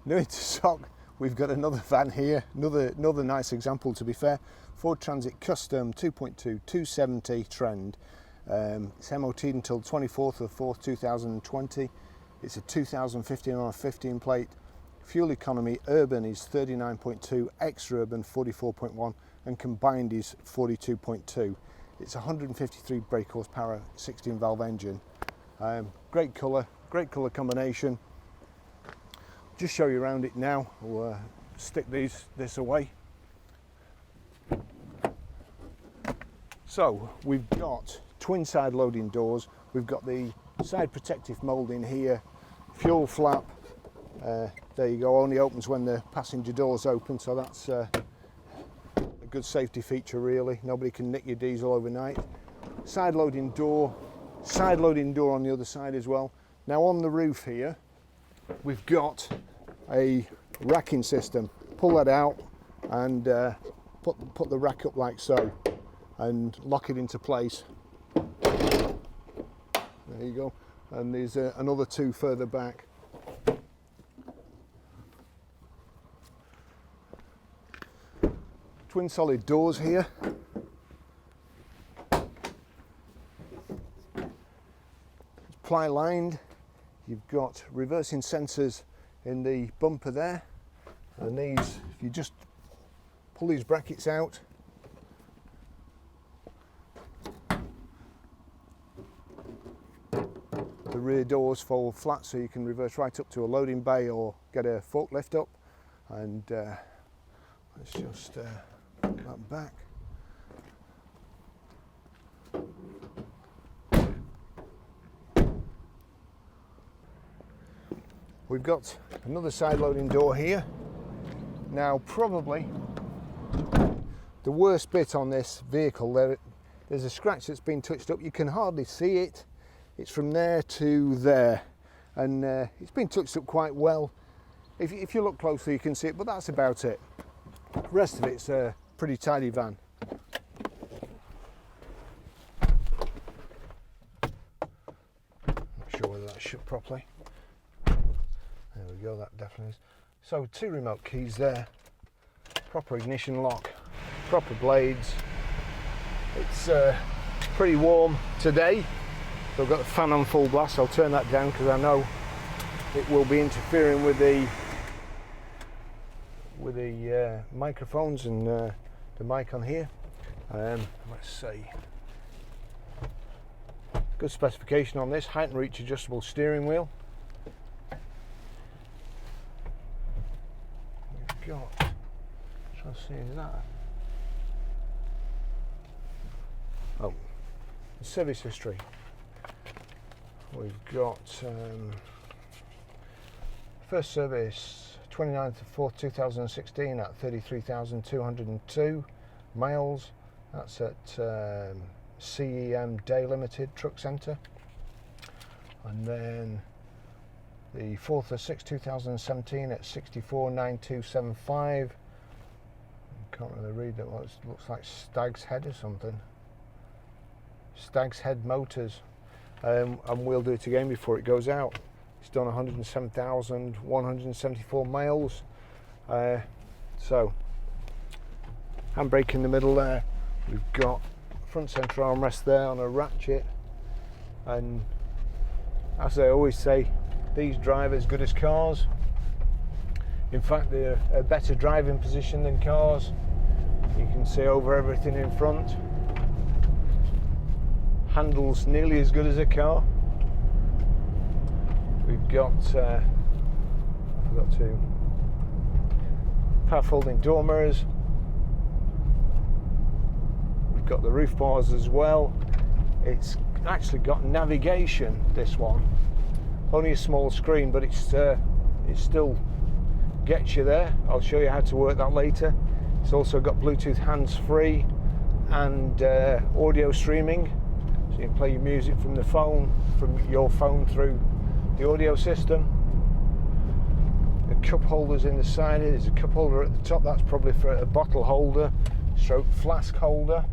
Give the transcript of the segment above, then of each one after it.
New into stock, we've got another van here, another nice example to be fair. Ford Transit Custom 2.2 270 Trend. It's MOT until 24th of 4th 2020. It's a 2015 on a 15 plate. Fuel economy urban is 39.2, extra urban 44.1, and combined is 42.2. It's 153 brake horsepower, 16 valve engine. Great colour combination. Just show you around it now. We'll stick this away. So we've got twin side loading doors. We've got the side protective moulding here, fuel flap. There you go, only opens when the passenger doors open, so that's a good safety feature really. Nobody can nick your diesel overnight. Side loading door on the other side as well. Now on the roof here, we've got a racking system. Pull that out and put the rack up like so and lock it into place. There you go. And there's another two further back. Twin solid doors here. It's ply lined. You've got reversing sensors in the bumper there, and these, if you just pull these brackets out, the rear doors fold flat so you can reverse right up to a loading bay or get a forklift up. And let's just put that back. We've got another side loading door here. Now probably the worst bit on this vehicle, there's a scratch that's been touched up. You can hardly see it. It's from there to there, and it's been touched up quite well. If you look closely you can see it, but that's about it. The rest of it's a pretty tidy van. Not sure whether that's shut properly. There we go, that definitely is. So 2 remote keys there, proper ignition lock, proper blades. It's pretty warm today, so I've got the fan on full blast. I'll turn that down because I know it will be interfering with the microphones and the mic on here. Let's see. Good specification on this, height and reach adjustable steering wheel. Got, trying to see, is that? Oh, service history. We've got first service 29th of 4th 2016 at 33,202 miles. That's at CEM Day Limited Truck Centre. And then the 4th of 6th 2017 at 64,9275. Can't really read that one. It looks like Stag's Head or something. Stag's Head Motors. And we'll do it again before it goes out. It's done 107,174 miles. So, handbrake in the middle there. We've got front centre armrest there on a ratchet. And as I always say, these drive as good as cars. In fact, they're a better driving position than cars. You can see over everything in front. Handles nearly as good as a car. We've got, I forgot to, power folding door mirrors. We've got the roof bars as well. It's actually got navigation, this one. Only a small screen, but it still gets you there. I'll show you how to work that later. It's also got Bluetooth hands-free and audio streaming, so you can play your music from the phone, from your phone through the audio system. The cup holders in the side. There's a cup holder at the top. That's probably for a bottle holder. stroke flask holder.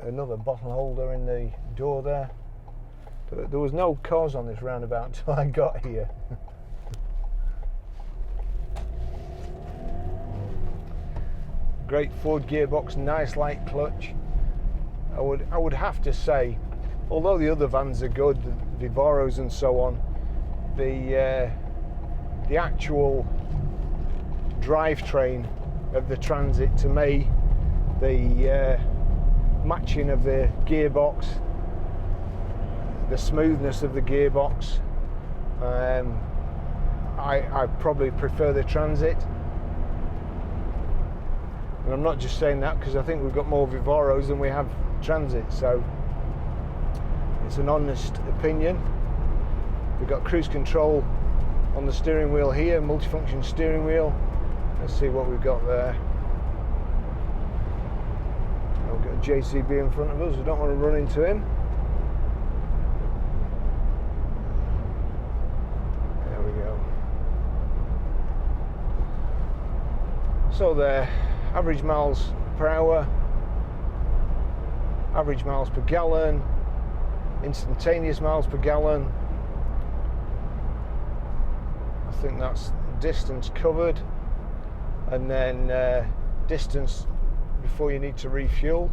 Another bottle holder in the door there. There was no cars on this roundabout until I got here. Great Ford gearbox, nice light clutch. I would have to say, although the other vans are good, the Vivaros and so on, the actual drivetrain of the Transit, to me, the matching of the gearbox, the smoothness of the gearbox, I probably prefer the Transit. And I'm not just saying that because I think we've got more Vivaros than we have Transit, so it's an honest opinion. We've got cruise control on the steering wheel here, multifunction steering wheel. Let's see what we've got there. We've got a JCB in front of us, we don't want to run into him. There we go. So there, average miles per hour, average miles per gallon, instantaneous miles per gallon. I think that's distance covered, and then distance before you need to refuel.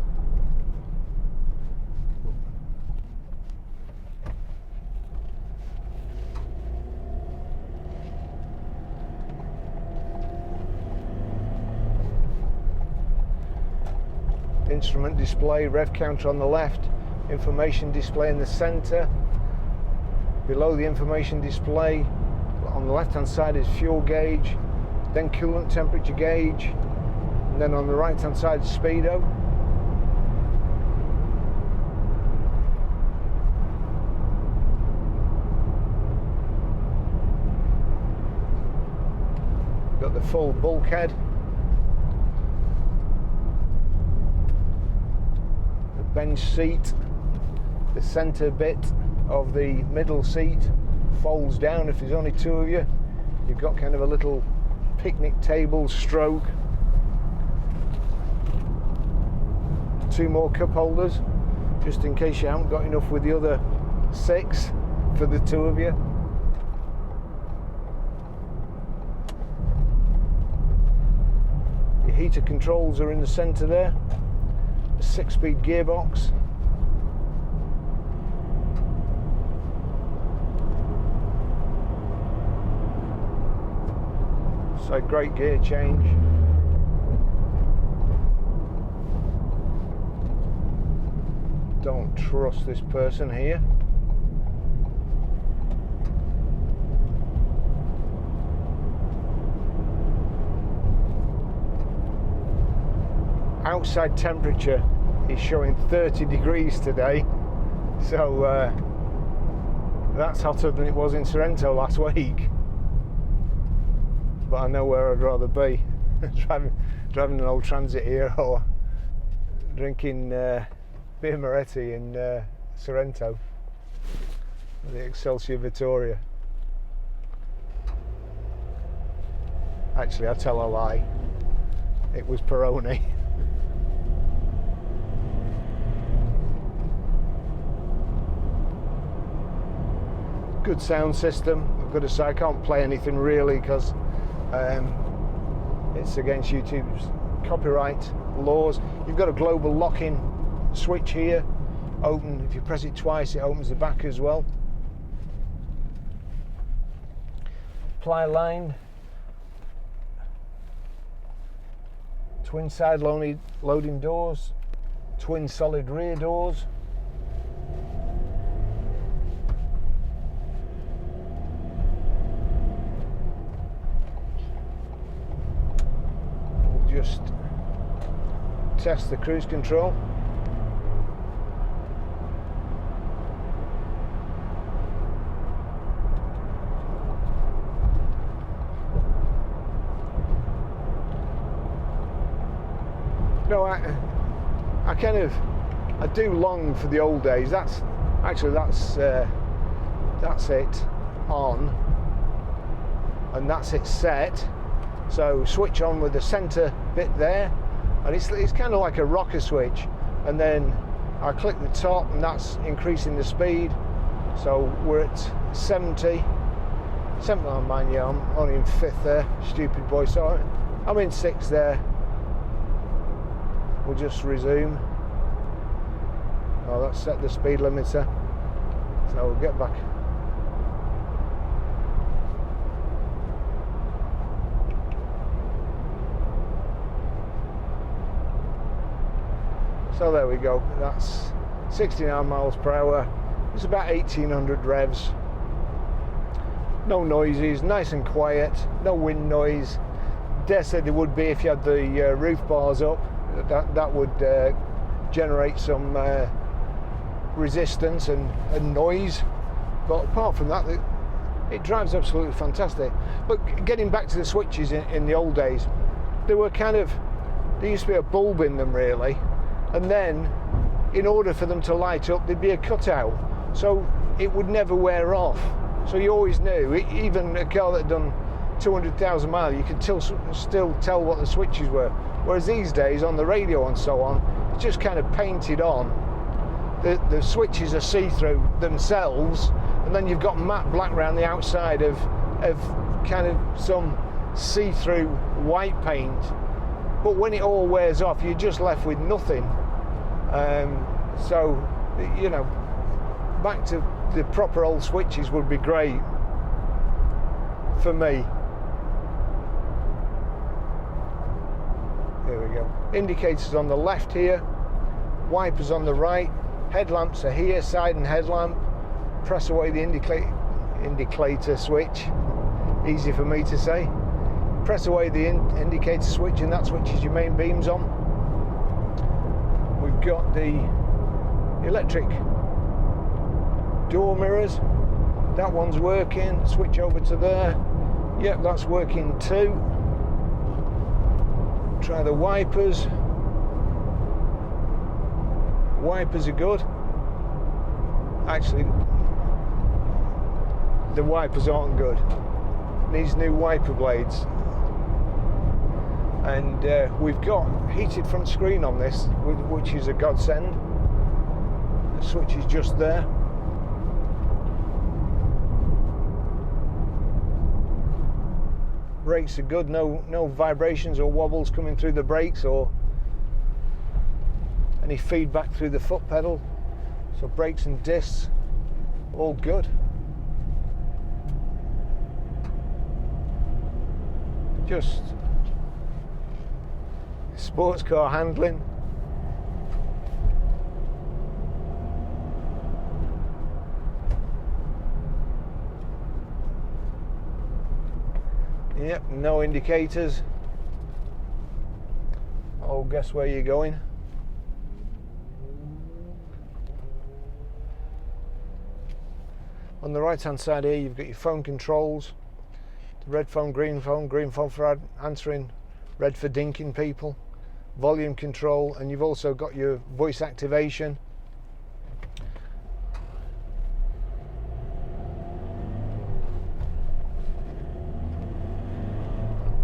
Instrument display, rev counter on the left, information display in the center. Below the information display on the left hand side is fuel gauge, then coolant temperature gauge, and then on the right hand side is speedo. Got the full bulkhead, the bench seat, the center bit of the middle seat folds down. If there's only two of you, you've got kind of a little picnic table stroke. Two more cup holders, just in case you haven't got enough with the other 6 for the two of you. Your heater controls are in the center there. A 6-speed gearbox. So great gear change. Don't trust this person here. Outside temperature is showing 30 degrees today, so that's hotter than it was in Sorrento last week. But I know where I'd rather be, driving an old Transit here, or drinking beer Moretti in Sorrento, the Excelsior Vittoria. Actually, I tell a lie, it was Peroni. Good sound system. I've got to say I can't play anything really because it's against YouTube's copyright laws. You've got a global lock-in switch here. Open, if you press it twice, it opens the back as well. Ply line. Twin side loading doors. Twin solid rear doors. Just test the cruise control. No, I kind of, I do long for the old days. That's it. on, and that's it set. So switch on with the center bit there, and it's kind of like a rocker switch, and then I click the top and that's increasing the speed. So we're at 70. Oh man, yeah, I'm only in 5th there, stupid boy. So I'm in 6th there. We'll just resume. Oh, that's set the speed limiter. So we'll get back. So there we go, that's 69 miles per hour. It's about 1800 revs. No noises, nice and quiet, no wind noise. Dare say there would be if you had the roof bars up. That would generate some resistance and noise. But apart from that, it drives absolutely fantastic. But getting back to the switches in the old days, there used to be a bulb in them really. And then, in order for them to light up, there'd be a cutout, so it would never wear off. So you always knew, even a car that had done 200,000 miles, you could still tell what the switches were. Whereas these days, on the radio and so on, it's just kind of painted on. The switches are see-through themselves, and then you've got matte black around the outside of kind of some see-through white paint. But when it all wears off, you're just left with nothing. So, you know, back to the proper old switches would be great for me. There we go. Indicators on the left here, wipers on the right, headlamps are here, side and headlamp. Press away the indicator switch, easy for me to say. Press away the indicator switch and that switches your main beams on. We've got the electric door mirrors. That one's working. Switch over to there. Yep, that's working too. Try the wipers. Wipers are good. Actually, the wipers aren't good. These new wiper blades. And we've got heated front screen on this, which is a godsend. The switch is just there. Brakes are good, no vibrations or wobbles coming through the brakes or any feedback through the foot pedal. So brakes and discs, all good. Just sports car handling. Yep, no indicators. Oh, guess where you're going? On the right hand side here you've got your phone controls. The red phone for answering, red for dinking people, volume control, and you've also got your voice activation.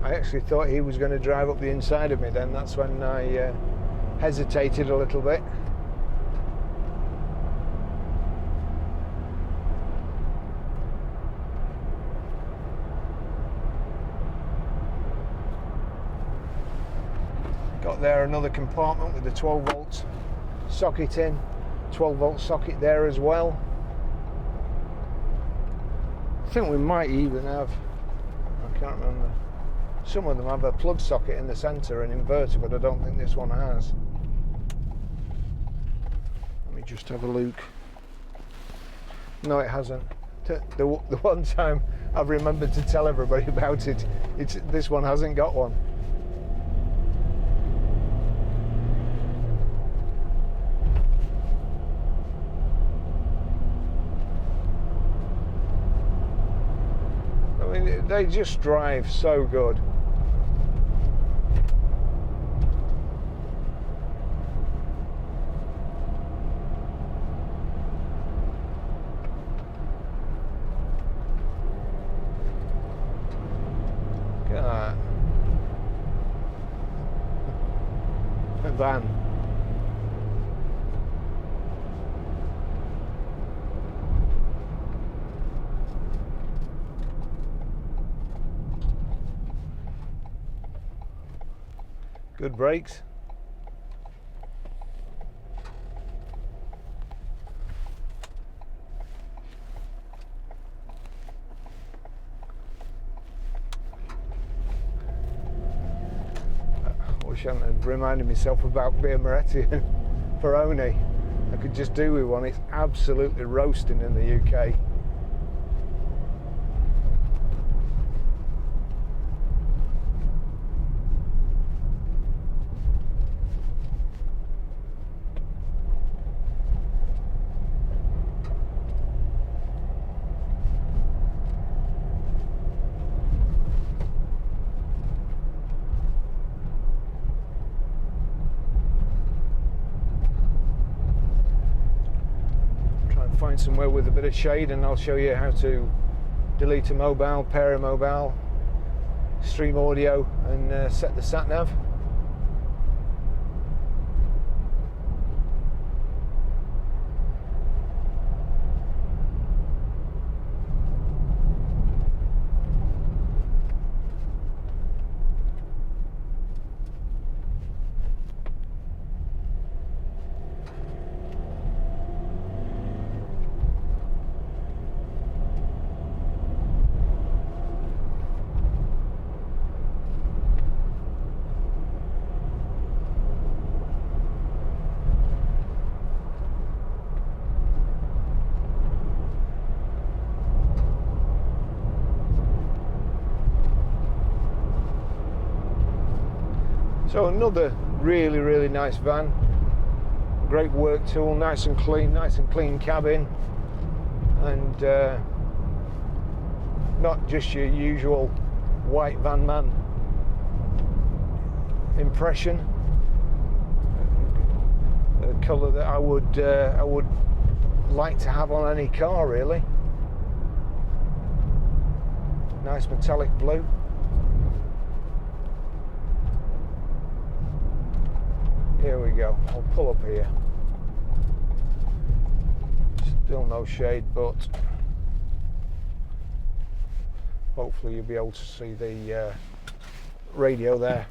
I actually thought he was going to drive up the inside of me then, that's when I hesitated a little bit. Got there another compartment with the 12 volt socket in, 12 volt socket there as well. I think we might even have, I can't remember, some of them have a plug socket in the centre and inverter, but I don't think this one has. Let me just have a look. No, it hasn't. The one time I've remembered to tell everybody about it, this one hasn't got one. I mean, they just drive so good. van. Good brakes. I wish I hadn't reminded myself about beer Moretti and Peroni. I could just do with one. It's absolutely roasting in the UK. Find somewhere with a bit of shade and I'll show you how to delete a mobile, pair a mobile, stream audio and set the sat nav. So another really nice van, great work tool, nice and clean cabin, and not just your usual white van man impression. A colour that I would like to have on any car, really. Nice metallic blue. Here we go. I'll pull up here. Still no shade, but hopefully you'll be able to see the radio there.